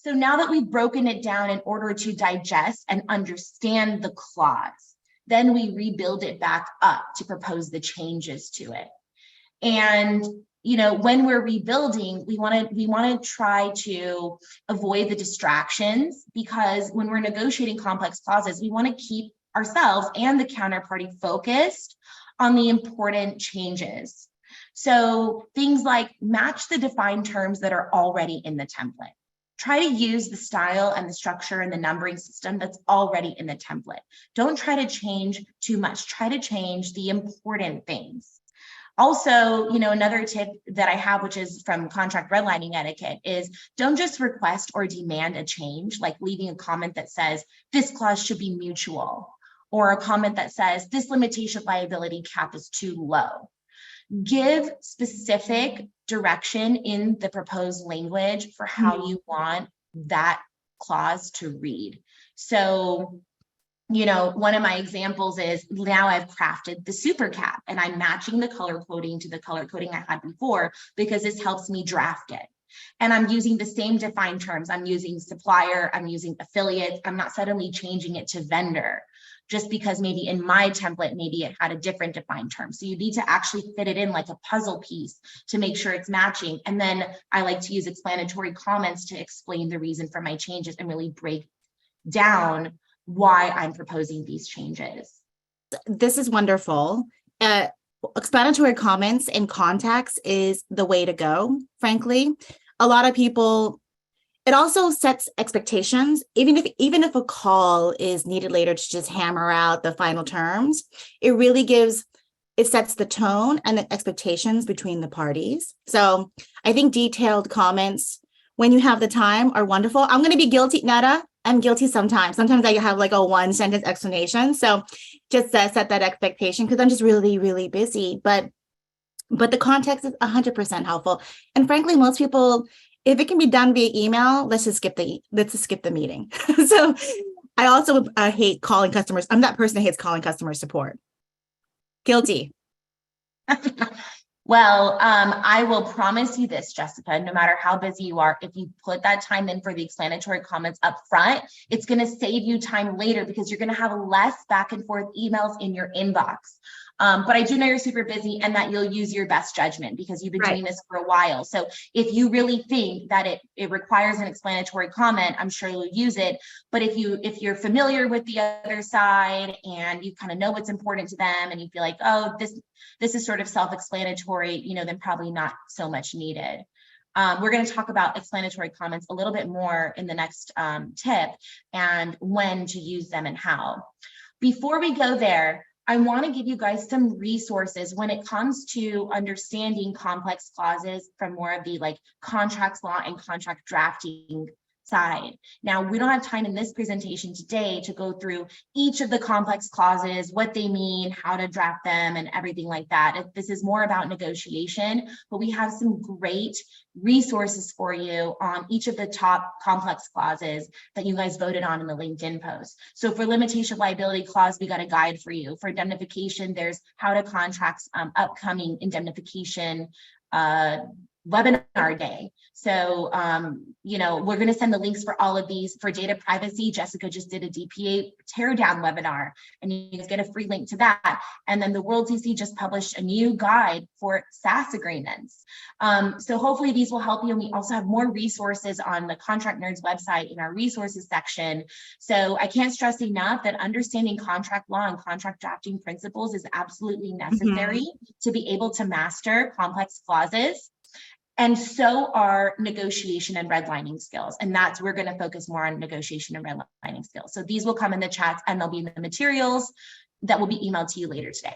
So now that we've broken it down in order to digest and understand the clause, then we rebuild it back up to propose the changes to it. And when we're rebuilding, we want to try to avoid the distractions, because when we're negotiating complex clauses, we want to keep ourselves and the counterparty focused on the important changes. So things like match the defined terms that are already in the template. Try to use the style and the structure and the numbering system that's already in the template. Don't try to change too much. Try to change the important things. Also, another tip that I have, which is from contract redlining etiquette, is don't just request or demand a change, like leaving a comment that says this clause should be mutual, or a comment that says this limitation liability cap is too low. Give specific direction in the proposed language for how you want that clause to read. So, one of my examples is now I've crafted the super cap and I'm matching the color coding to the color coding I had before, because this helps me draft it. And I'm using the same defined terms. I'm using supplier, I'm using affiliate. I'm not suddenly changing it to vendor, just because maybe in my template, maybe it had a different defined term. So you need to actually fit it in like a puzzle piece to make sure it's matching. And then I like to use explanatory comments to explain the reason for my changes and really break down why I'm proposing these changes. This is wonderful. Explanatory comments and context is the way to go, frankly. A lot of people, it also sets expectations. Even if a call is needed later to just hammer out the final terms, it sets the tone and the expectations between the parties. So I think detailed comments, when you have the time, are wonderful. I'm going to be guilty, Netta. I'm guilty sometimes. Sometimes I have like a one sentence explanation. So just set that expectation, because I'm just really, really busy. But the context is 100% helpful. And frankly, most people, if it can be done via email, let's just skip the meeting. So I also hate calling customers. I'm that person that hates calling customer support. Guilty. Well, I will promise you this, Jessica, no matter how busy you are, if you put that time in for the explanatory comments up front, it's going to save you time later, because you're going to have less back and forth emails in your inbox. But I do know you're super busy and that you'll use your best judgment, because you've been doing this for a while. So if you really think that it requires an explanatory comment, I'm sure you'll use it. But if you're familiar with the other side and you kind of know what's important to them, and you feel like, oh, this is sort of self-explanatory, then probably not so much needed. We're going to talk about explanatory comments a little bit more in the next tip, and when to use them and how. Before we go there, I want to give you guys some resources when it comes to understanding complex clauses from more of the contracts law and contract drafting side. Now, we don't have time in this presentation today to go through each of the complex clauses, what they mean, how to draft them, and everything like that. This is more about negotiation, but we have some great resources for you on each of the top complex clauses that you guys voted on in the LinkedIn post. So for limitation liability clause, we got a guide for you. For indemnification, there's how to contracts upcoming indemnification webinar day. So, we're going to send the links for all of these. For data privacy, Jessica just did a DPA teardown webinar, and you guys get a free link to that. And then the World CC just published a new guide for SaaS agreements. So hopefully these will help you. And we also have more resources on the Contract Nerds website in our resources section. So I can't stress enough that understanding contract law and contract drafting principles is absolutely necessary to be able to master complex clauses. And so are negotiation and redlining skills. And we're going to focus more on negotiation and redlining skills. So these will come in the chats, and they'll be in the materials that will be emailed to you later today.